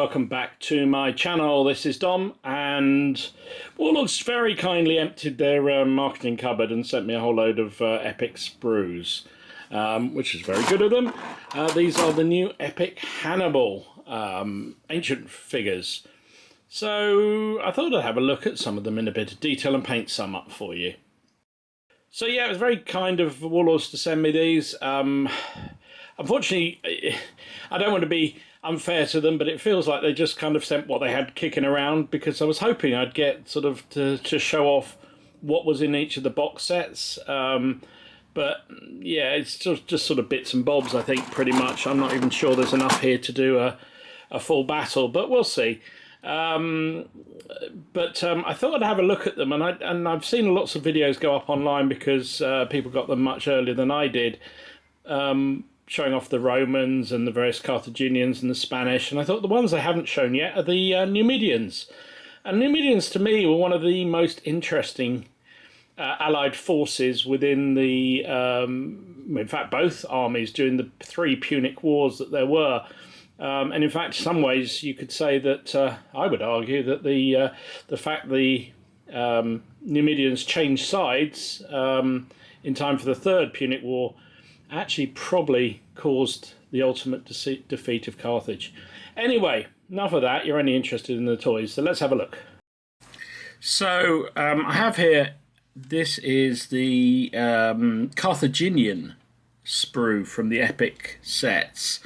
welcome back to my channel. This is Dom, and Warlords very kindly emptied their marketing cupboard and sent me a whole load of Epic sprues, which is very good of them. These are the new Epic Hannibal ancient figures. So I thought I'd have a look at some of them in a bit of detail and paint some up for you. So yeah, it was very kind of Warlords to send me these. Unfortunately, I don't want to be unfair to them, but it feels like they just kind of sent what they had kicking around, because I was hoping I'd get sort of to show off what was in each of the box sets. But yeah, it's just sort of bits and bobs, I think, pretty much. I'm not even sure there's enough here to do a full battle, but we'll see. I thought I'd have a look at them, and I've seen lots of videos go up online because people got them much earlier than I did, showing off the Romans and the various Carthaginians and the Spanish, and I thought the ones they haven't shown yet are the Numidians. And Numidians, to me, were one of the most interesting allied forces within the, in fact, both armies during the 3 Punic wars that there were. And in fact, in some ways, you could say that I would argue that the fact the Numidians changed sides in time for the 3rd Punic War actually probably caused the ultimate defeat of Carthage. Anyway, enough of that. You're only interested in the toys, so let's have a look. So I have here, this is the Carthaginian sprue from the Epic sets.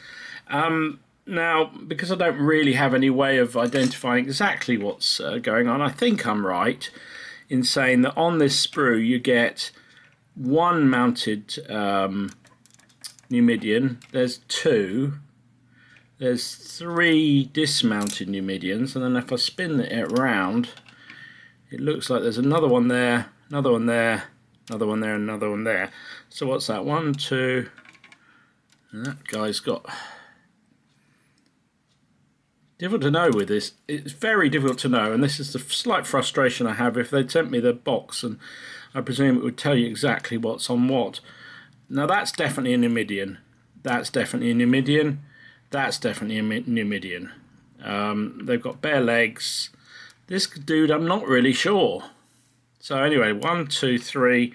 Now, because I don't really have any way of identifying exactly what's going on, I think I'm right in saying that on this sprue you get one mounted Numidian, there's 2, there's 3 dismounted Numidians, and then if I spin it around, it looks like there's another one there, another one there, another one there, another one there. So what's that? 1, 2, and that guy's got... Difficult to know with this. It's very difficult to know, and this is the slight frustration I have. If they'd sent me the box, and I presume it would tell you exactly what's on what. Now that's definitely a Numidian. That's definitely a Numidian. That's definitely a Numidian. They've got bare legs. This dude, I'm not really sure. So anyway, 1, 2, 3,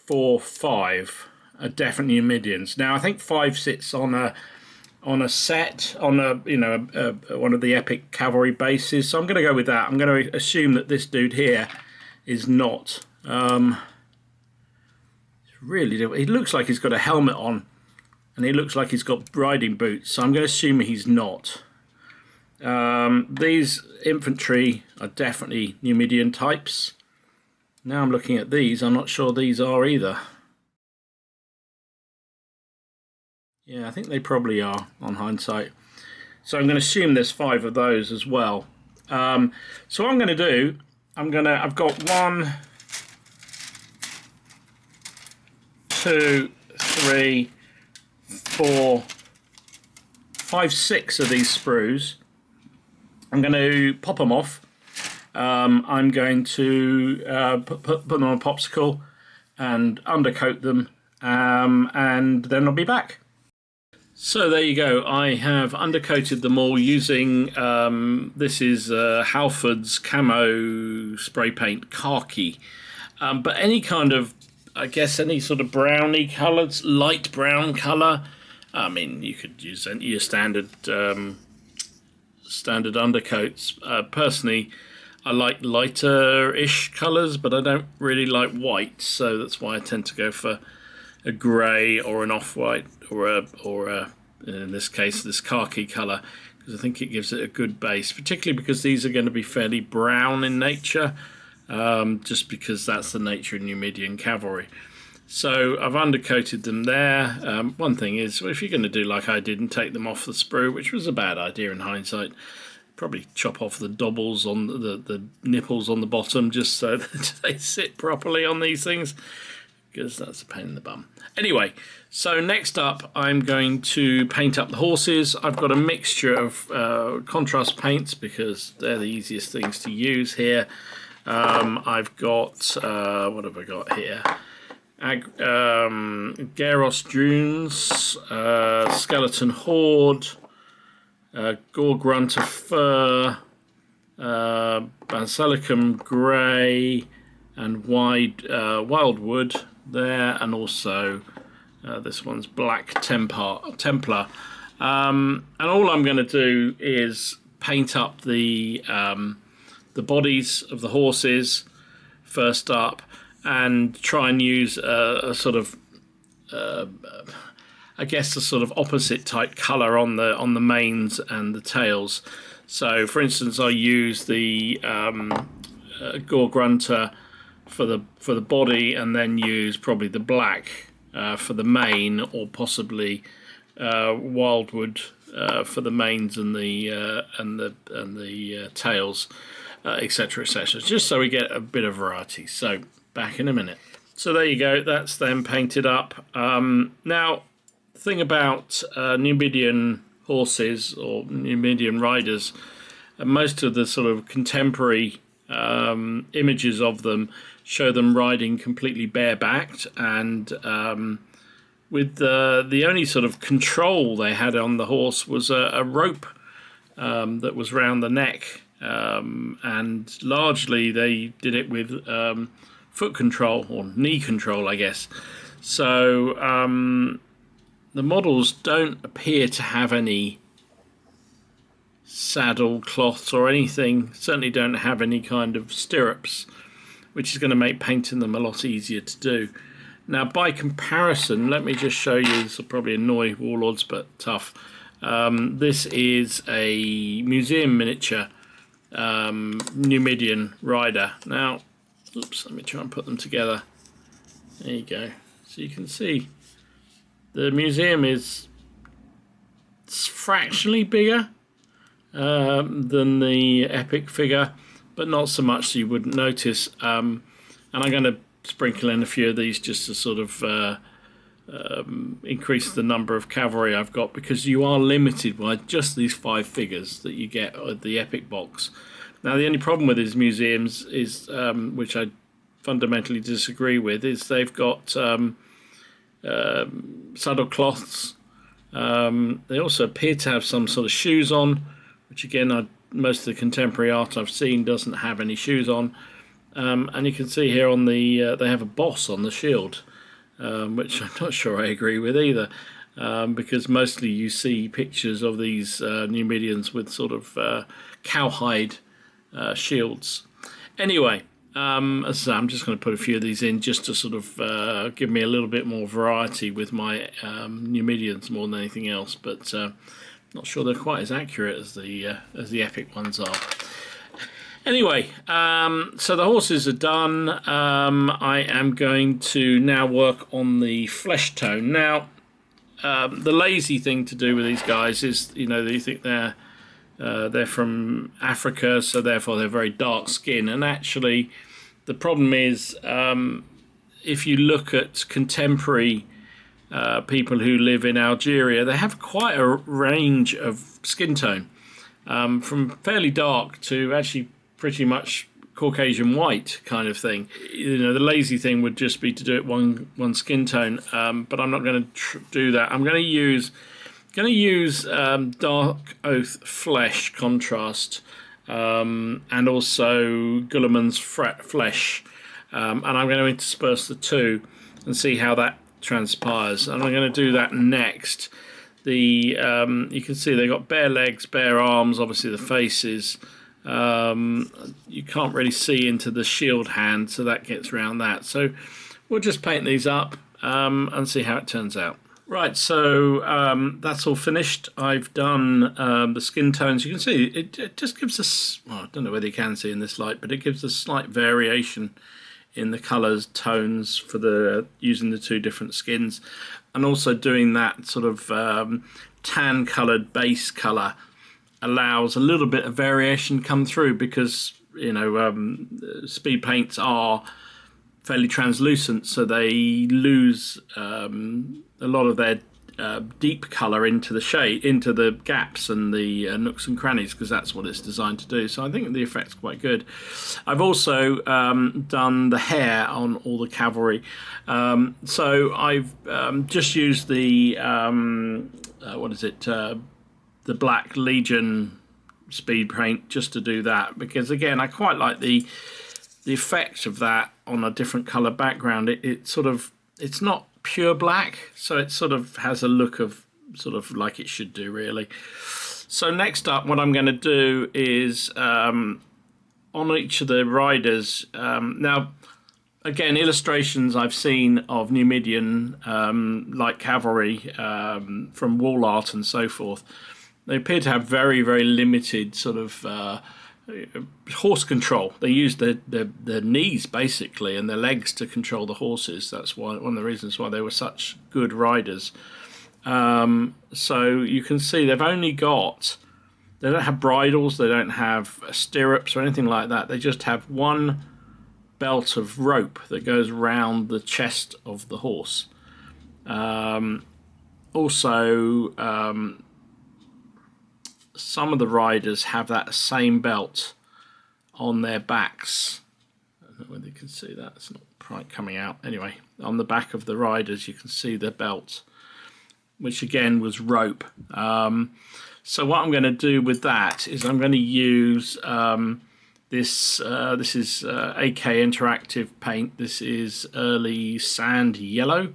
4, 5 are definitely Numidians. Now I think 5 sits on a set, on one of the Epic cavalry bases. So I'm going to go with that. I'm going to assume that this dude here is not. Really, he looks like he's got a helmet on, and he looks like he's got riding boots. So I'm going to assume he's not. These infantry are definitely Numidian types. Now I'm looking at these. I'm not sure these are either. Yeah, I think they probably are on hindsight. So I'm going to assume there's 5 of those as well. So what I'm going to do, I've got 1, 2, 3, 4, 5, 6 of these sprues. I'm going to pop them off. I'm going to put them on a popsicle and undercoat them, and then I'll be back. So there you go. I have undercoated them all using, this is Halford's camo spray paint khaki. But any kind of, I guess, any sort of browny colours, light brown colour. I mean, you could use your standard undercoats. Personally, I like lighter-ish colours, but I don't really like white, so that's why I tend to go for a grey or an off-white or a in this case this khaki colour, because I think it gives it a good base, particularly because these are going to be fairly brown in nature, just because that's the nature of Numidian cavalry. So I've undercoated them there. One thing is, if you're going to do like I did and take them off the sprue, which was a bad idea in hindsight, probably chop off the doubles on the nipples on the bottom just so that they sit properly on these things, because that's a pain in the bum. Anyway, so next up I'm going to paint up the horses. I've got a mixture of contrast paints because they're the easiest things to use here. I've got, what have I got here? Garros Dunes, Skeleton Horde, Gore Grunter Fur, Basilicum Grey, and Wildwood there, and also this one's Black Templar. And all I'm going to do is paint up the bodies of the horses first up, and try and use a sort of I guess a sort of opposite type colour on the manes and the tails. So, for instance, I use the Gore Grunter for the body, and then use probably the black for the mane, or possibly Wildwood for the manes and the tails, etc., etc. Just so we get a bit of variety. So, back in a minute. So there you go. That's them painted up. Now, the thing about Numidian horses or Numidian riders, most of the sort of contemporary images of them show them riding completely barebacked, and with the only sort of control they had on the horse was a rope that was round the neck, and largely they did it with foot control, or knee control, I guess. So the models don't appear to have any saddle cloths or anything, certainly don't have any kind of stirrups, which is going to make painting them a lot easier to do. Now, by comparison, let me just show you, this will probably annoy warlords, but tough. This is a museum miniature Numidian rider. Now, oops, let me try and put them together. There you go. So you can see the museum is fractionally bigger than the Epic figure, but not so much so you wouldn't notice. And I'm going to sprinkle in a few of these just to sort of increase the number of cavalry I've got, because you are limited by just these 5 figures that you get at the Epic box. Now, the only problem with these museums is, which I fundamentally disagree with, is they've got saddle cloths. They also appear to have some sort of shoes on, which again, most of the contemporary art I've seen doesn't have any shoes on. And you can see here on the they have a boss on the shield, which I'm not sure I agree with either, because mostly you see pictures of these Numidians with sort of cowhide shields. Anyway, as I say, I'm just going to put a few of these in just to sort of give me a little bit more variety with my Numidians more than anything else, but not sure they're quite as accurate as the Epic ones are. Anyway, so the horses are done. I am going to now work on the flesh tone. Now, the lazy thing to do with these guys is, you know, you think they're from Africa, so therefore they're very dark skin. And actually, the problem is, if you look at contemporary people who live in Algeria, they have quite a range of skin tone, from fairly dark to actually pretty much Caucasian white kind of thing. You know, the lazy thing would just be to do it one skin tone, but I'm not going to do that. I'm going to use Dark Oath Flesh contrast, and also Guilliman's Flesh, and I'm going to intersperse the two and see how that transpires. And I'm going to do that next. You can see they've got bare legs, bare arms, obviously the faces. You can't really see into the shield hand, so that gets around that. So we'll just paint these up and see how it turns out. Right, so that's all finished. I've done the skin tones. You can see it just gives us, well, I don't know whether you can see in this light, but it gives a slight variation in the colours, tones for using the two different skins, and also doing that sort of tan coloured base colour allows a little bit of variation come through, because, you know, speed paints are fairly translucent, so they lose a lot of their deep colour into the shade, into the gaps and the nooks and crannies, because that's what it's designed to do. So I think the effect's quite good. I've also done the hair on all the cavalry. So I've just used the Black Legion speed paint just to do that, because again I quite like the effect of that on a different color background. It's not pure black, so it sort of has a look of sort of like it should do really. So next up, what I'm going to do is on each of the riders, now again, illustrations I've seen of Numidian light cavalry from wall art and so forth, they appear to have very, very limited sort of horse control. They use their knees basically and their legs to control the horses. That's one of the reasons why they were such good riders. So you can see they don't have bridles, they don't have stirrups or anything like that. They just have one belt of rope that goes round the chest of the horse. Some of the riders have that same belt on their backs. I don't know whether you can see that. It's not quite coming out. Anyway, on the back of the riders, you can see the belt, which again was rope. So what I'm going to do with that is I'm going to use this is AK Interactive paint. This is early sand yellow.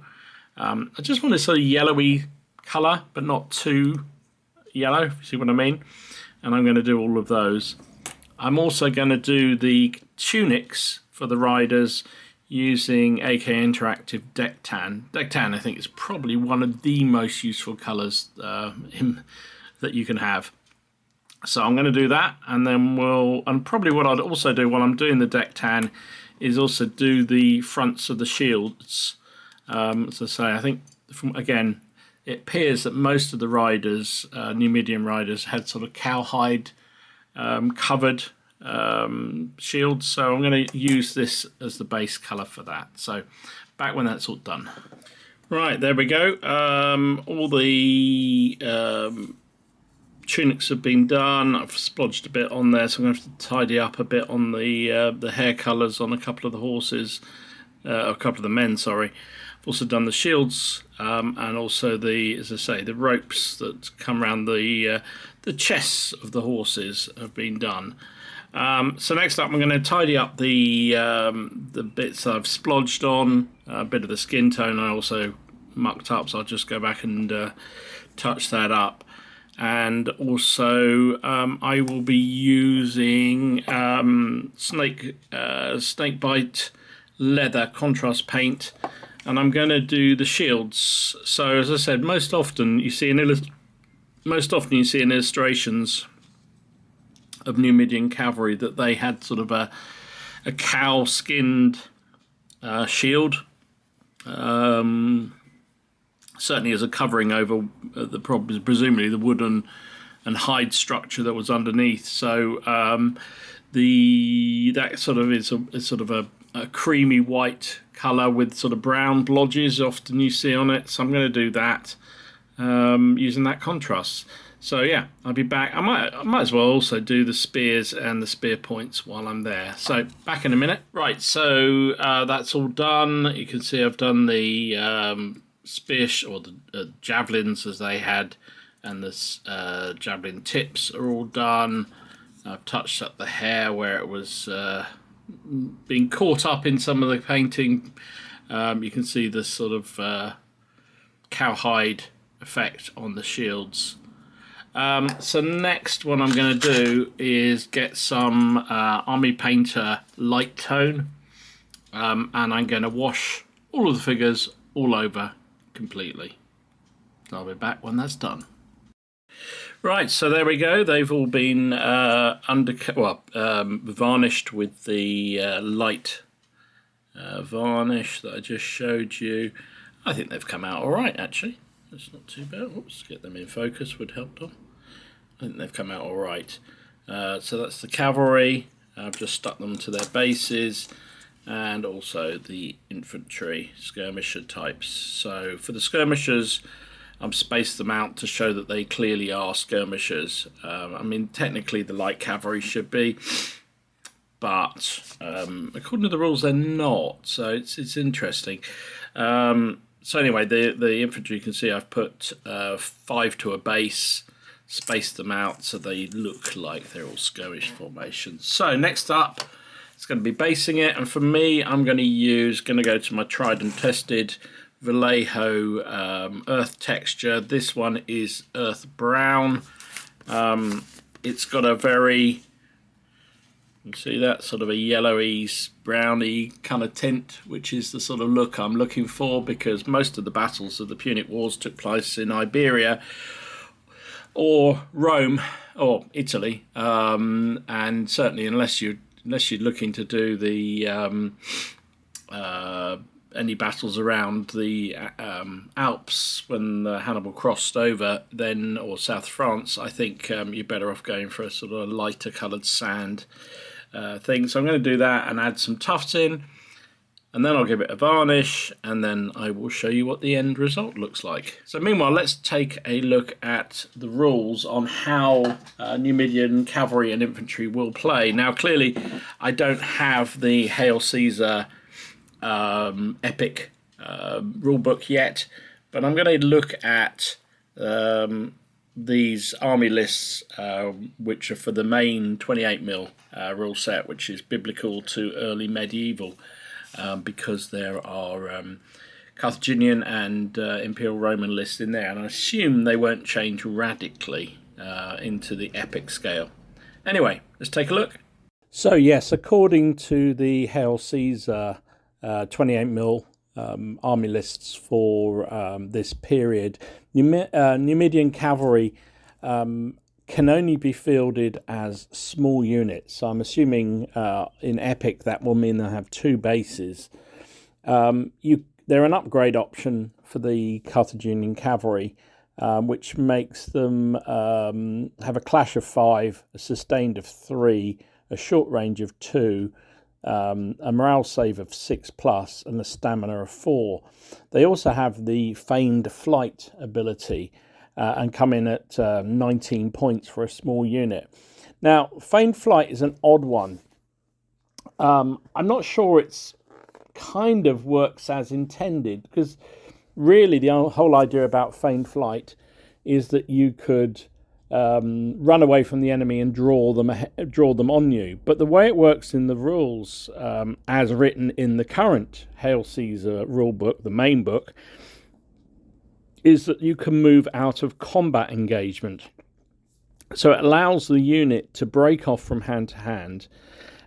I just want a sort of yellowy colour, but not too yellow, if you see what I mean. And I'm going to do all of those. I'm also going to do the tunics for the riders using AK Interactive Deck Tan. Deck Tan, I think, is probably one of the most useful colours that you can have. So I'm going to do that, and then probably what I'd also do while I'm doing the Deck Tan is also do the fronts of the shields. As I say, I think again, it appears that most of the riders, Numidian riders, had sort of cowhide covered shields. So I'm going to use this as the base colour for that. So back when that's all done. Right, there we go. All the tunics have been done. I've splodged a bit on there, so I'm going to have to tidy up a bit on the hair colours on a couple of the horses, a couple of the men, sorry. I've also done the shields and also as I say, the ropes that come around the chests of the horses have been done. So next up, I'm going to tidy up the bits I've splodged on, a bit of the skin tone I also mucked up, so I'll just go back and touch that up. And also I will be using snake bite leather contrast paint, and I'm going to do the shields. So as I said, most often you see in illustrations of Numidian cavalry that they had sort of a cow skinned shield, certainly as a covering over presumably the wooden and hide structure that was underneath. So that sort of is sort of a creamy white colour with sort of brown blotches often you see on it. So I'm going to do that using that contrast. So yeah, I'll be back. I might as well also do the spears and the spear points while I'm there. So back in a minute. Right, so that's all done. You can see I've done the spear or the javelins as they had, and the javelin tips are all done. I've touched up the hair where it was being caught up in some of the painting. You can see the sort of cowhide effect on the shields. So next what I'm going to do is get some Army Painter light tone, and I'm going to wash all of the figures all over completely. I'll be back when that's done. Right, so there we go. They've all been varnished with the light varnish that I just showed you. I think they've come out all right, actually. That's not too bad. Oops, get them in focus would help them. I think they've come out all right. So that's the cavalry. I've just stuck them to their bases, and also the infantry skirmisher types. So for the skirmishers, I've spaced them out to show that they clearly are skirmishers. I mean, technically the light cavalry should be, but according to the rules they're not, so it's interesting. So anyway, the infantry, you can see I've put 5 to a base, space them out so they look like they're all skirmish formations. So next up, it's going to be basing it, and for me, I'm going to go to my tried and tested Vallejo earth texture. This one is earth brown. It's got a very, you can see that sort of a yellowy, browny kind of tint, which is the sort of look I'm looking for, because most of the battles of the Punic Wars took place in Iberia or Rome or Italy, and certainly unless you're looking to do the any battles around the Alps when Hannibal crossed over, then, or South France, I think you're better off going for a sort of lighter coloured sand thing. So I'm going to do that and add some tufts in, and then I'll give it a varnish, and then I will show you what the end result looks like. So meanwhile, let's take a look at the rules on how Numidian cavalry and infantry will play. Now clearly I don't have the Hail Caesar Epic rulebook yet, but I'm going to look at these army lists, which are for the main 28mm rule set, which is biblical to early medieval, because there are Carthaginian and Imperial Roman lists in there, and I assume they won't change radically into the epic scale. Anyway, let's take a look. So yes, according to the Hail Caesar 28mm army lists for this period, Numidian cavalry can only be fielded as small units. So I'm assuming in Epic that will mean they'll have 2 bases. They're an upgrade option for the Carthaginian cavalry, which makes them have a clash of 5, a sustained of 3, a short range of 2, a morale save of 6+, and a stamina of 4. They also have the feigned flight ability and come in at 19 points for a small unit. Now, feigned flight is an odd one. I'm not sure it's kind of works as intended, because really the whole idea about feigned flight is that you could run away from the enemy and draw them on you. But the way it works in the rules, as written in the current Hail Caesar rulebook, the main book, is that you can move out of combat engagement. So it allows the unit to break off from hand to hand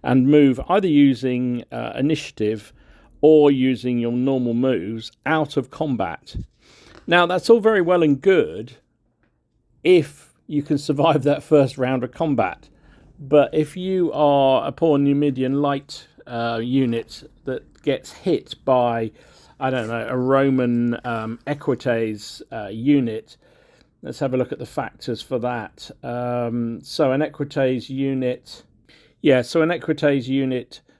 and move either using initiative or using your normal moves out of combat. Now, that's all very well and good if you can survive that first round of combat. But if you are a poor Numidian light unit that gets hit by, I don't know, a Roman Equites unit, let's have a look at the factors for that. So an Equites unit,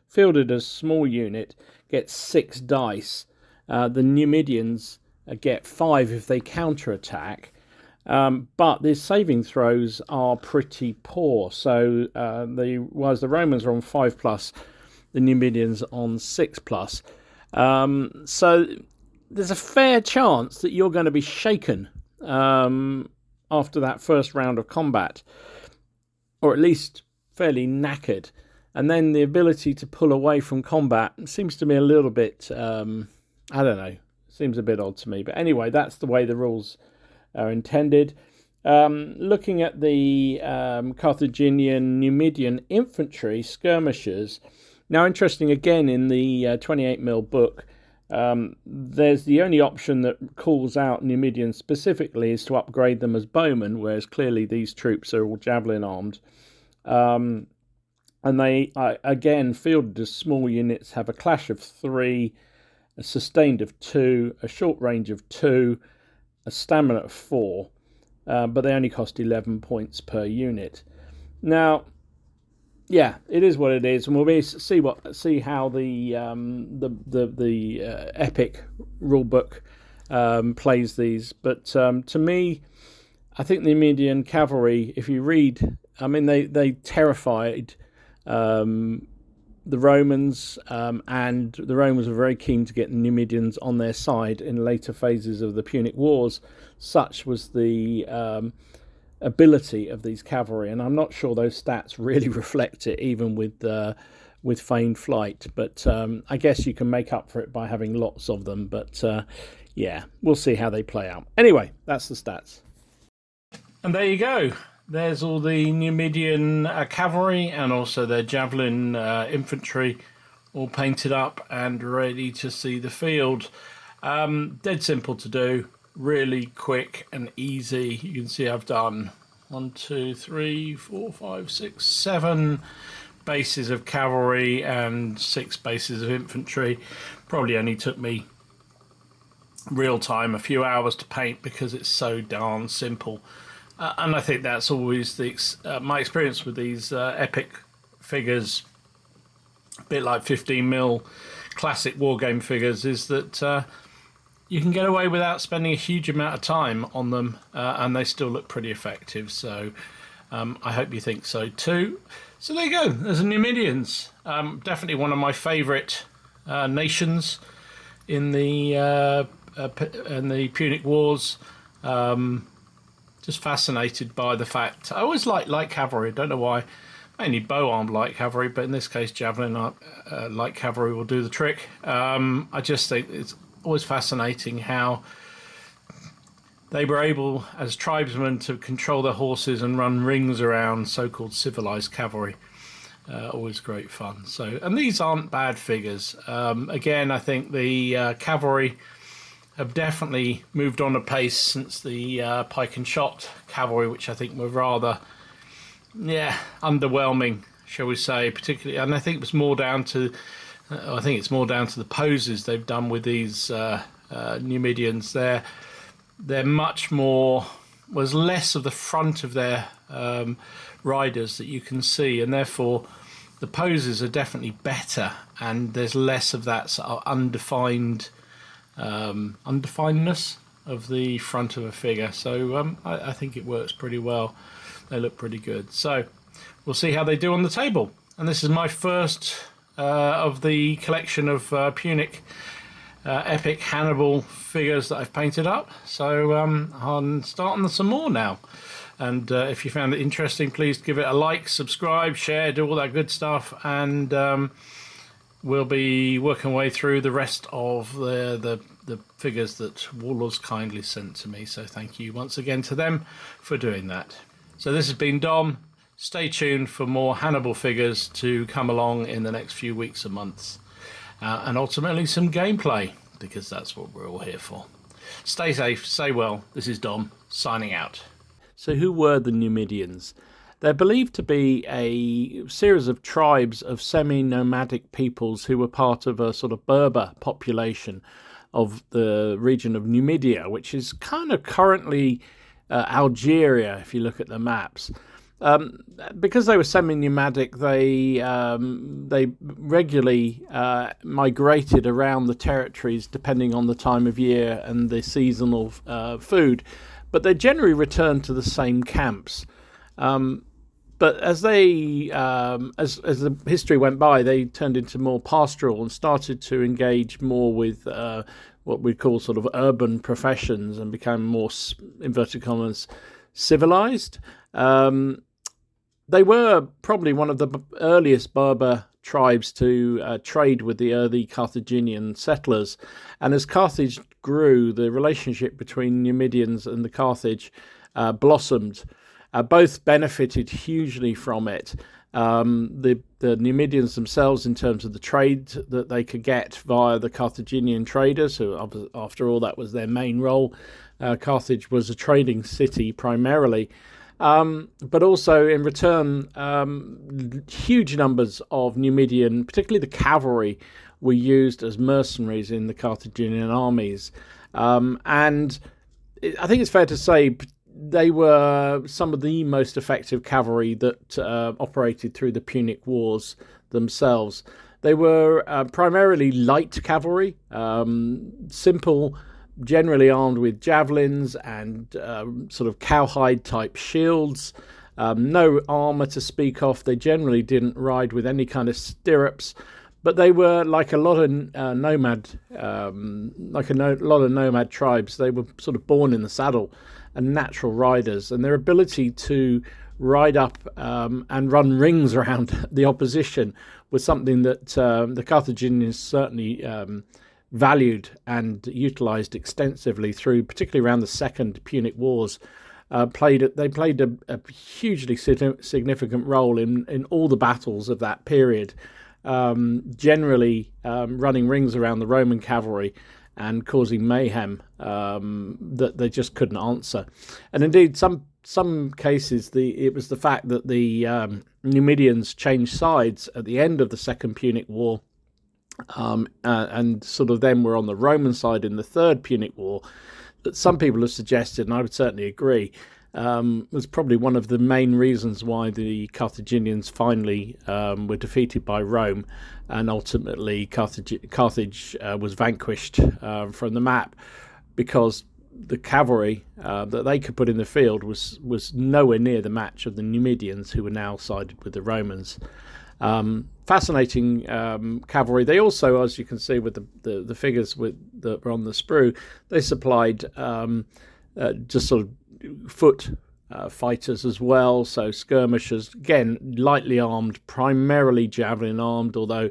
fielded as small unit, gets 6 dice. The Numidians get 5 if they counterattack. But the saving throws are pretty poor. So whereas the Romans are on 5+, the Numidians on 6+. So there's a fair chance that you're going to be shaken after that first round of combat, or at least fairly knackered. And then the ability to pull away from combat seems to me a little bit, I don't know, seems a bit odd to me. But anyway, that's the way the rules are intended. Looking at the Carthaginian Numidian infantry skirmishers, now interesting again in the 28mm book, there's the only option that calls out Numidians specifically is to upgrade them as bowmen, whereas clearly these troops are all javelin armed. And they, again, fielded as small units, have a clash of 3, a sustained of 2, a short range of 2, a stamina of 4, but they only cost 11 points per unit. Now, yeah, it is what it is, and we'll see how the Epic rulebook plays these. But to me, I think the Numidian cavalry, if you read, I mean, they terrified the Romans, and the Romans were very keen to get the Numidians on their side in later phases of the Punic Wars. Such was the ability of these cavalry, and I'm not sure those stats really reflect it, even with feigned flight. But I guess you can make up for it by having lots of them. But yeah, we'll see how they play out. Anyway, that's the stats. And there you go. There's all the Numidian cavalry and also their javelin infantry all painted up and ready to see the field. Dead simple to do, really quick and easy. You can see I've done 1, 2, 3, 4, 5, 6, 7 bases of cavalry and 6 bases of infantry. Probably only took me real time a few hours to paint because it's so darn simple. And I think that's always my experience with these epic figures, a bit like 15mm classic wargame figures, is that you can get away without spending a huge amount of time on them, and they still look pretty effective. So I hope you think so too. So there you go. There's the Numidians. Definitely one of my favourite nations in the Punic Wars. Just fascinated by the fact I always like light cavalry. Don't know why. Mainly bow-armed light cavalry, but in this case, javelin light cavalry will do the trick. I just think it's always fascinating how they were able, as tribesmen, to control their horses and run rings around so-called civilized cavalry. Always great fun. So, and these aren't bad figures. Again, I think the cavalry have definitely moved on a pace since the pike and shot cavalry, which I think were rather, underwhelming, shall we say, particularly. And I think it's more down to the poses they've done with these Numidians. They're much more. There's less of the front of their riders that you can see, and therefore the poses are definitely better, and there's less of that sort of undefinedness of the front of a figure. So I think it works pretty well. They look pretty good. So we'll see how they do on the table. And this is my first of the collection of Punic epic Hannibal figures that I've painted up. So I'm starting some more now. And if you found it interesting, please give it a like, subscribe, share, do all that good stuff. And we'll be working our way through the rest of the figures that Warlords kindly sent to me. So thank you once again to them for doing that. So this has been Dom. Stay tuned for more Hannibal figures to come along in the next few weeks and months. And ultimately some gameplay, because that's what we're all here for. Stay safe, stay well. This is Dom, signing out. So who were the Numidians? They're believed to be a series of tribes of semi-nomadic peoples who were part of a sort of Berber population of the region of Numidia, which is kind of currently Algeria, if you look at the maps. Because they were semi-nomadic, they regularly migrated around the territories depending on the time of year and the seasonal food, but they generally returned to the same camps. But as the history went by, they turned into more pastoral and started to engage more with what we call sort of urban professions and became more, inverted commas, civilized. They were probably one of the earliest Berber tribes to trade with the early Carthaginian settlers. And as Carthage grew, the relationship between Numidians and the Carthage blossomed. Both benefited hugely from it. The Numidians themselves, in terms of the trade that they could get via the Carthaginian traders, who, after all, that was their main role. Carthage was a trading city primarily. But also, in return, huge numbers of Numidian, particularly the cavalry, were used as mercenaries in the Carthaginian armies. And I think it's fair to say they were some of the most effective cavalry that operated through the Punic Wars themselves. They were primarily light cavalry, simple, generally armed with javelins and sort of cowhide type shields. No armour to speak of. They generally didn't ride with any kind of stirrups, but they were like a lot of nomad tribes. They were sort of born in the saddle and natural riders, and their ability to ride up and run rings around the opposition was something that the Carthaginians certainly valued and utilised extensively through, particularly around the Second Punic Wars. They played a hugely significant role in all the battles of that period, generally running rings around the Roman cavalry and causing mayhem that they just couldn't answer. And indeed, some cases, it was the fact that the Numidians changed sides at the end of the Second Punic War, and sort of then were on the Roman side in the Third Punic War, that some people have suggested, and I would certainly agree, was probably one of the main reasons why the Carthaginians finally were defeated by Rome, and ultimately Carthage was vanquished from the map, because the cavalry that they could put in the field was nowhere near the match of the Numidians, who were now sided with the Romans. Fascinating cavalry. They also, as you can see with the figures that were on the sprue, they supplied just sort of foot fighters as well, so skirmishers, again lightly armed, primarily javelin armed, although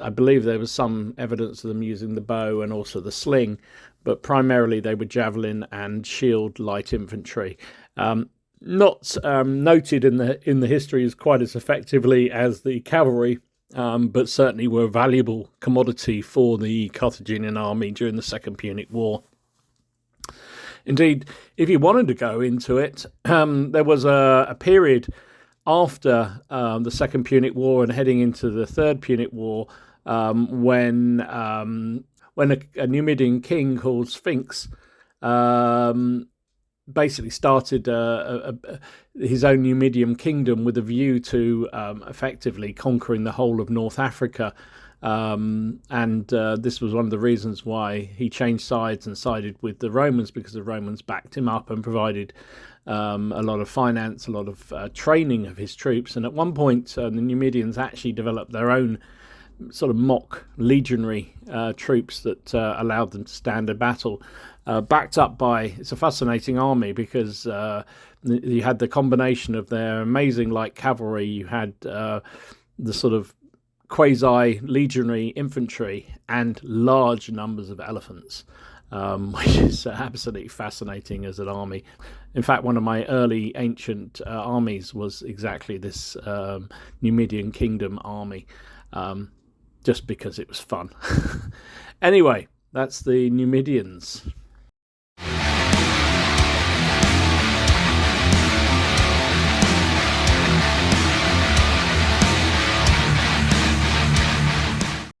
I believe there was some evidence of them using the bow and also the sling, but primarily they were javelin and shield light infantry. Not noted in the history as quite as effectively as the cavalry, but certainly were a valuable commodity for the Carthaginian army during the Second Punic War. Indeed, if you wanted to go into it, there was a period after the Second Punic War and heading into the Third Punic War, when a Numidian king called Sphinx basically started his own Numidian kingdom with a view to effectively conquering the whole of North Africa. And this was one of the reasons why he changed sides and sided with the Romans, because the Romans backed him up and provided a lot of finance, a lot of training of his troops. And at one point, the Numidians actually developed their own sort of mock legionary troops that allowed them to stand a battle, backed up by, it's a fascinating army, because you had the combination of their amazing light cavalry, you had the sort of quasi-legionary infantry, and large numbers of elephants, which is absolutely fascinating as an army. In fact, one of my early ancient armies was exactly this Numidian kingdom army, just because it was fun. Anyway, that's the Numidians.